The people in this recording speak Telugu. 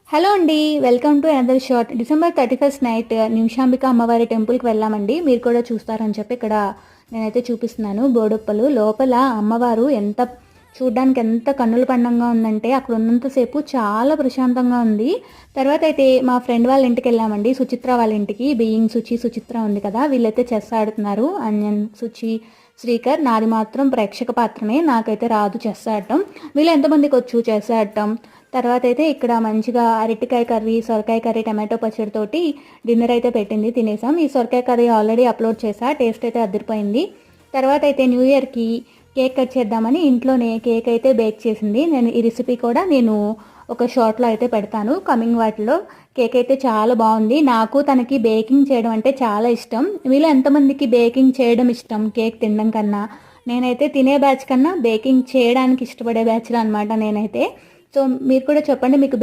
హలో అండి. Welcome to another shot. December 31 night Nimishambika అమ్మవారి టెంపుల్‌కి వెళ్ళామండి. మీరు కూడా చూస్తారని చెప్పి ఇక్కడ నేనైతే చూపిస్తున్నాను బోడుప్పలు. లోపల అమ్మవారు చూడ్డానికి ఎంత కన్నుల పండంగా ఉందంటే అక్కడ ఉన్నంత సేపు చాలా ప్రశాంతంగా ఉంది. తర్వాత అయితే మా ఫ్రెండ్ వాళ్ళ ఇంటికెళ్ళామండి. సుచిత్ర వాళ్ళ ఇంటికి. బీయింగ్ సుచిత్ర ఉంది కదా! వీళ్ళైతే చెస్ ఆడుతున్నారు. అన్యన్, సుచి, శ్రీకర్. నాది మాత్రం ప్రేక్షక పాత్రనే. నాకైతే రాదు చెస్ ఆడటం. వీళ్ళు ఎంతమందికొచ్చు చెస్ ఆడటం. తర్వాత అయితే ఇక్కడ మంచిగా అరటికాయ కర్రీ, సొరకాయ కర్రీ, టమాటో పచ్చడితోటి డిన్నర్ అయితే పెట్టింది, తినేసాం. ఈ సొరకాయ కర్రీ ఆల్రెడీ అప్లోడ్ చేసా. టేస్ట్ అయితే అదిరిపోయింది. తర్వాత అయితే న్యూ ఇయర్కి కేక్ కట్ చేద్దామని ఇంట్లోనే కేక్ అయితే బేక్ చేసింది. ఈ రెసిపీ కూడా నేను ఒక షార్ట్లో అయితే పెడతాను కమింగ్ వాటిలో. కేక్ అయితే చాలా బాగుంది. నాకు తనకి బేకింగ్ చేయడం అంటే చాలా ఇష్టం. వీళ్ళు ఎంతమందికి బేకింగ్ చేయడం ఇష్టం కేక్ తినడం కన్నా? నేనైతే తినే బ్యాచ్ కన్నా బేకింగ్ చేయడానికి ఇష్టపడే బ్యాచ్లో అనమాట నేనైతే. సో మీరు కూడా చెప్పండి, మీకు